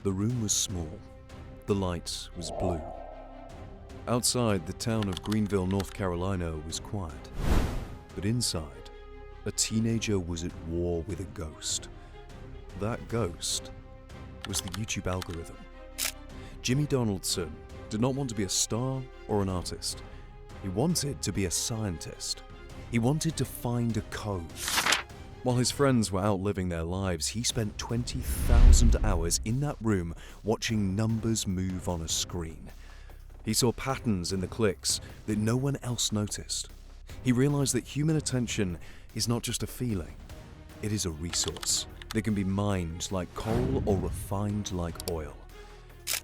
The room was small. The light was blue. Outside, the town of Greenville, North Carolina was quiet. But inside, a teenager was at war with a ghost. That ghost was the YouTube algorithm. Jimmy Donaldson did not want to be a star or an artist. He wanted to be a scientist. He wanted to find a code. While his friends were out living their lives, he spent 20,000 hours in that room watching numbers move on a screen. He saw patterns in the clicks that no one else noticed. He realized that human attention is not just a feeling, it is a resource that can be mined like coal or refined like oil.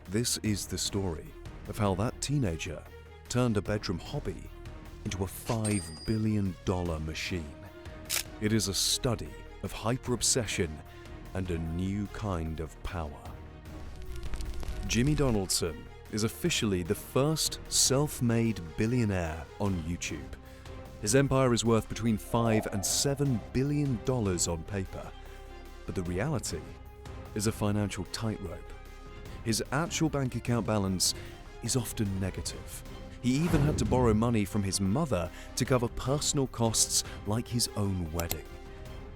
This is the story of how that teenager turned a bedroom hobby into a $5 billion machine. It is a study of hyper-obsession and a new kind of power. Jimmy Donaldson is officially the first self-made billionaire on YouTube. His empire is worth between $5 and $7 billion on paper, but the reality is a financial tightrope. His actual bank account balance is often negative. He even had to borrow money from his mother to cover personal costs like his own wedding.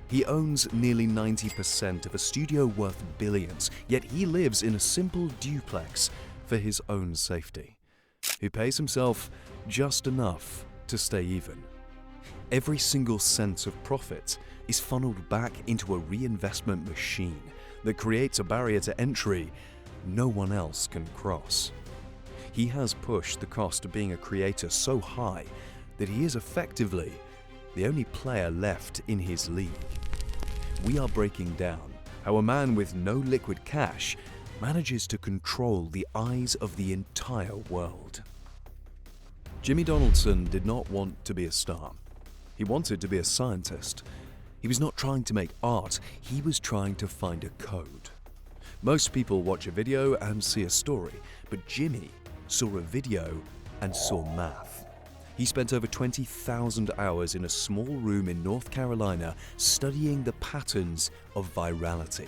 He owns nearly 90% of a studio worth billions, yet he lives in a simple duplex for his own safety. He pays himself just enough to stay even. Every single cent of profit is funneled back into a reinvestment machine that creates a barrier to entry no one else can cross. He has pushed the cost of being a creator so high that he is effectively the only player left in his league. We are breaking down how a man with no liquid cash manages to control the eyes of the entire world. Jimmy Donaldson did not want to be a star. He wanted to be a scientist. He was not trying to make art, he was trying to find a code. Most people watch a video and see a story, but Jimmy saw a video and saw math. He spent over 20,000 hours in a small room in North Carolina studying the patterns of virality.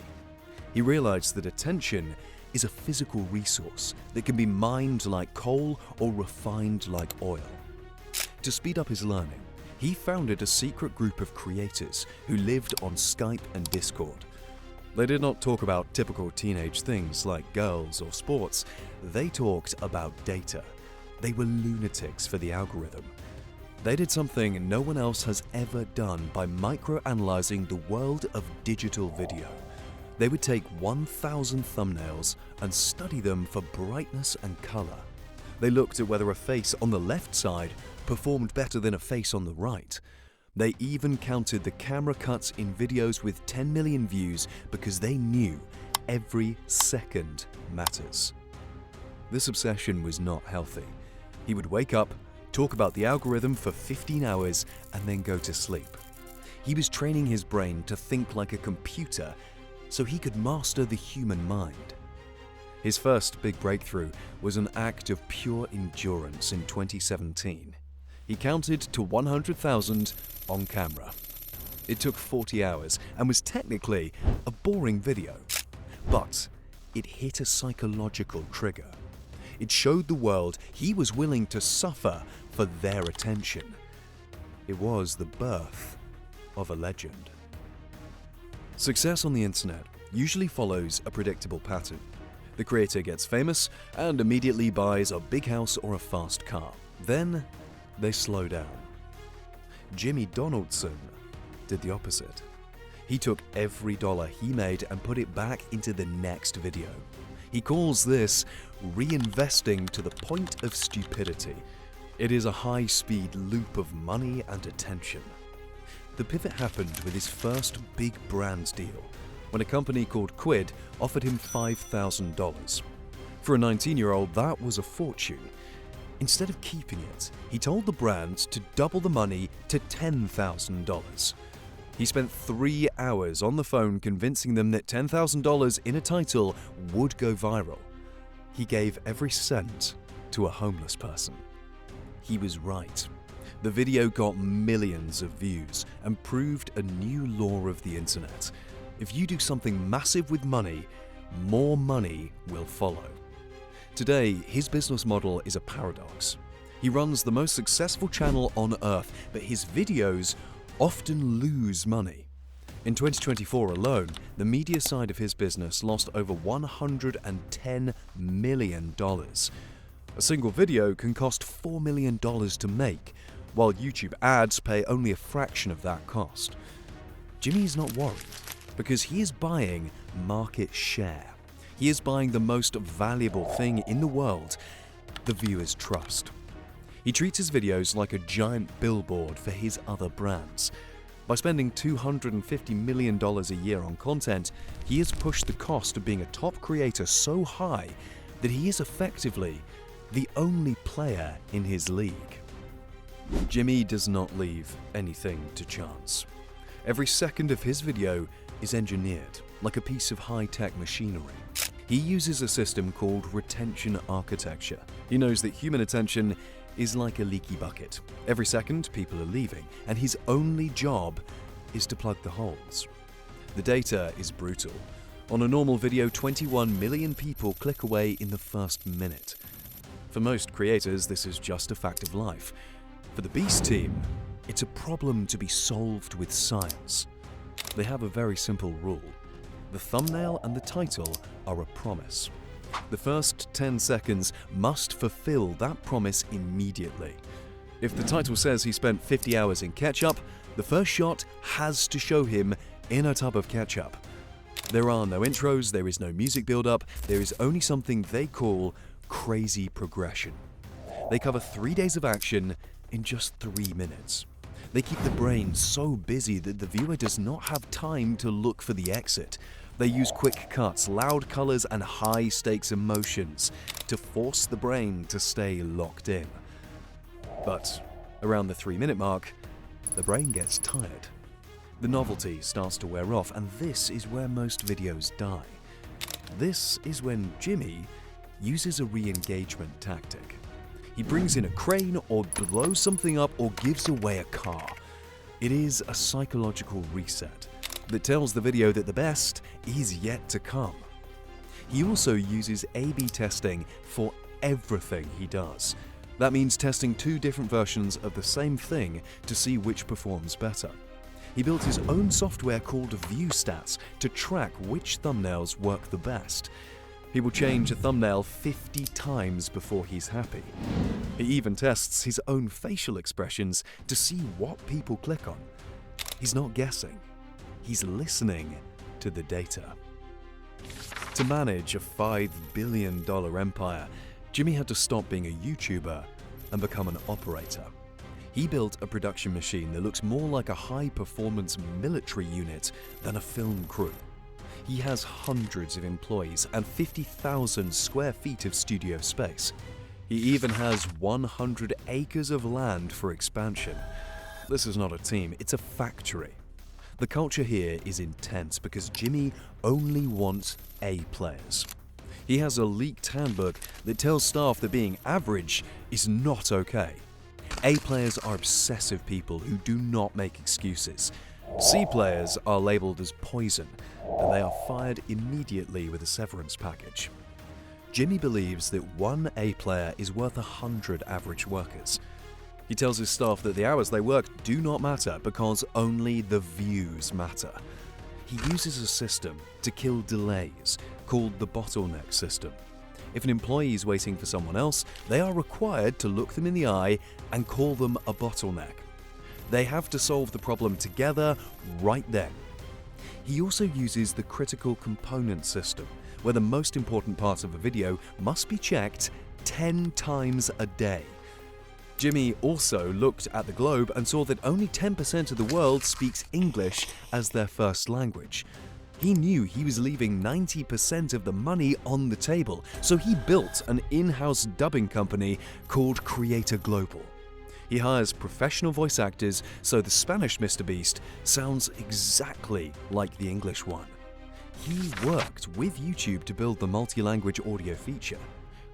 He realized that attention is a physical resource that can be mined like coal or refined like oil. To speed up his learning, he founded a secret group of creators who lived on Skype and Discord. They did not talk about typical teenage things like girls or sports. They talked about data. They were lunatics for the algorithm. They did something no one else has ever done by microanalyzing the world of digital video. They would take 1,000 thumbnails and study them for brightness and color. They looked at whether a face on the left side performed better than a face on the right. They even counted the camera cuts in videos with 10 million views because they knew every second matters. This obsession was not healthy. He would wake up, talk about the algorithm for 15 hours, and then go to sleep. He was training his brain to think like a computer so he could master the human mind. His first big breakthrough was an act of pure endurance in 2017. He counted to 100,000 on camera. It took 40 hours and was technically a boring video, but it hit a psychological trigger. It showed the world he was willing to suffer for their attention. It was the birth of a legend. Success on the internet usually follows a predictable pattern. The creator gets famous and immediately buys a big house or a fast car. Then they slow down. Jimmy Donaldson did the opposite. He took every dollar he made and put it back into the next video. He calls this reinvesting to the point of stupidity. It is a high-speed loop of money and attention. The pivot happened with his first big brand deal, when a company called Quid offered him $5,000. For a 19-year-old, that was a fortune. Instead of keeping it, he told the brand to double the money to $10,000. He spent 3 hours on the phone convincing them that $10,000 in a title would go viral. He gave every cent to a homeless person. He was right. The video got millions of views and proved a new law of the internet. If you do something massive with money, more money will follow. Today, his business model is a paradox. He runs the most successful channel on earth, but his videos often lose money. In 2024 alone, the media side of his business lost over $110 million. A single video can cost $4 million to make, while YouTube ads pay only a fraction of that cost. Jimmy is not worried, because he is buying market share. He is buying the most valuable thing in the world, the viewer's trust. He treats his videos like a giant billboard for his other brands. By spending $250 million a year on content, he has pushed the cost of being a top creator so high that he is effectively the only player in his league. Jimmy does not leave anything to chance. Every second of his video is engineered like a piece of high-tech machinery. He uses a system called retention architecture. He knows that human attention is like a leaky bucket. Every second, people are leaving, and his only job is to plug the holes. The data is brutal. On a normal video, 21 million people click away in the first minute. For most creators, this is just a fact of life. For the Beast team, it's a problem to be solved with science. They have a very simple rule. The thumbnail and the title are a promise. The first 10 seconds must fulfill that promise immediately. If the title says he spent 50 hours in ketchup, the first shot has to show him in a tub of ketchup. There are no intros, there is no music build-up, there is only something they call crazy progression. They cover 3 days of action in just 3 minutes. They keep the brain so busy that the viewer does not have time to look for the exit. They use quick cuts, loud colors, and high-stakes emotions to force the brain to stay locked in. But around the 3-minute mark, the brain gets tired. The novelty starts to wear off, and this is where most videos die. This is when Jimmy uses a re-engagement tactic. He brings in a crane or blows something up or gives away a car. It is a psychological reset that tells the video that the best is yet to come. He also uses A/B testing for everything he does. That means testing 2 different versions of the same thing to see which performs better. He built his own software called ViewStats to track which thumbnails work the best. He will change a thumbnail 50 times before he's happy. He even tests his own facial expressions to see what people click on. He's not guessing. He's listening to the data. To manage a $5 billion empire, Jimmy had to stop being a YouTuber and become an operator. He built a production machine that looks more like a high-performance military unit than a film crew. He has hundreds of employees and 50,000 square feet of studio space. He even has 100 acres of land for expansion. This is not a team, it's a factory. The culture here is intense because Jimmy only wants A players. He has a leaked handbook that tells staff that being average is not okay. A players are obsessive people who do not make excuses. C players are labeled as poison, and they are fired immediately with a severance package. Jimmy believes that 1 A player is worth 100 average workers. He tells his staff that the hours they work do not matter because only the views matter. He uses a system to kill delays called the bottleneck system. If an employee is waiting for someone else, they are required to look them in the eye and call them a bottleneck. They have to solve the problem together right then. He also uses the critical component system, where the most important parts of a video must be checked 10 times a day. Jimmy also looked at the globe and saw that only 10% of the world speaks English as their first language. He knew he was leaving 90% of the money on the table, so he built an in-house dubbing company called Creator Global. He hires professional voice actors, so the Spanish MrBeast sounds exactly like the English one. He worked with YouTube to build the multi-language audio feature.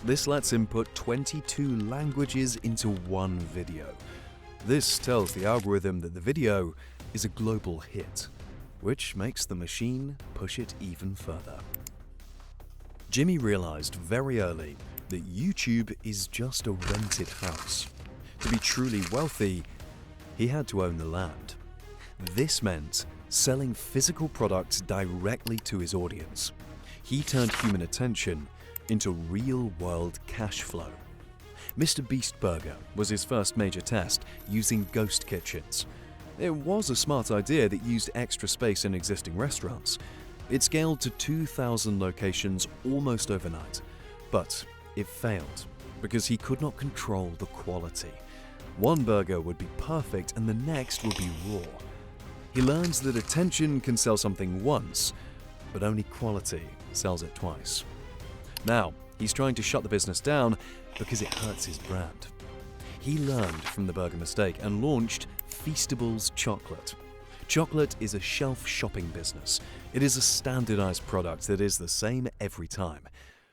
This lets him put 22 languages into one video. This tells the algorithm that the video is a global hit, which makes the machine push it even further. Jimmy realized very early that YouTube is just a rented house. To be truly wealthy, he had to own the land. This meant selling physical products directly to his audience. He turned human attention into real-world cash flow. MrBeast Burger was his first major test using ghost kitchens. It was a smart idea that used extra space in existing restaurants. It scaled to 2,000 locations almost overnight, but it failed because he could not control the quality. One burger would be perfect and the next would be raw. He learns that attention can sell something once, but only quality sells it twice. Now, he's trying to shut the business down because it hurts his brand. He learned from the burger mistake and launched Feastables Chocolate. Chocolate is a shelf shopping business. It is a standardized product that is the same every time.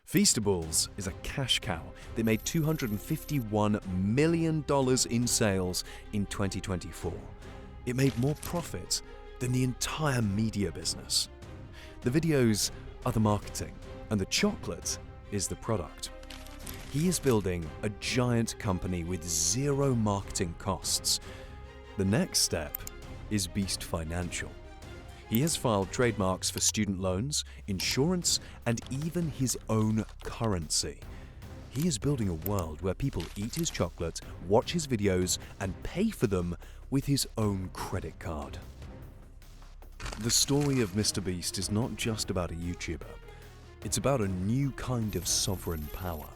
Feastables is a cash cow that made $251 million in sales in 2024. It made more profit than the entire media business. The videos are the marketing, and the chocolate is the product. He is building a giant company with zero marketing costs. The next step is Beast Financial. He has filed trademarks for student loans, insurance, and even his own currency. He is building a world where people eat his chocolate, watch his videos, and pay for them with his own credit card. The story of MrBeast is not just about a YouTuber. It's about a new kind of sovereign power.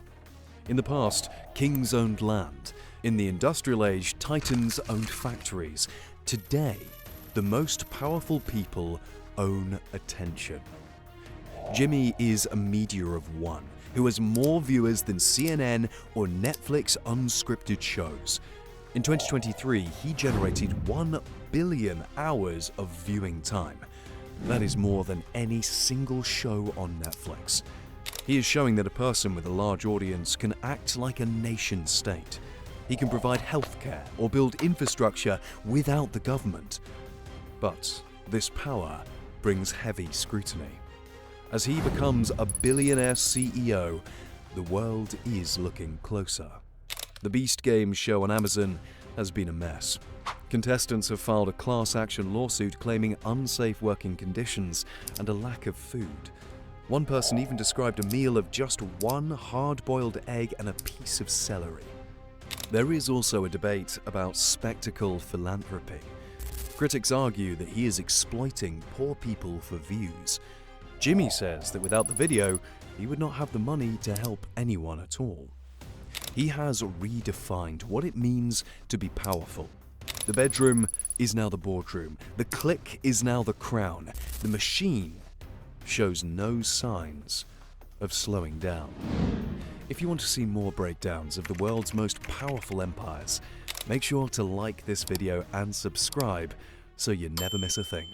In the past, kings owned land. In the industrial age, titans owned factories. Today, the most powerful people own attention. Jimmy is a media of one who has more viewers than CNN or Netflix unscripted shows. In 2023, he generated 1 billion hours of viewing time. That is more than any single show on Netflix. He is showing that a person with a large audience can act like a nation state. He can provide healthcare or build infrastructure without the government. But this power brings heavy scrutiny. As he becomes a billionaire CEO, the world is looking closer. The Beast Games show on Amazon has been a mess. Contestants have filed a class action lawsuit claiming unsafe working conditions and a lack of food. One person even described a meal of just one hard-boiled egg and a piece of celery. There is also a debate about spectacle philanthropy. Critics argue that he is exploiting poor people for views. Jimmy says that without the video, he would not have the money to help anyone at all. He has redefined what it means to be powerful. The bedroom is now the boardroom. The click is now the crown. The machine shows no signs of slowing down. If you want to see more breakdowns of the world's most powerful empires, make sure to like this video and subscribe so you never miss a thing.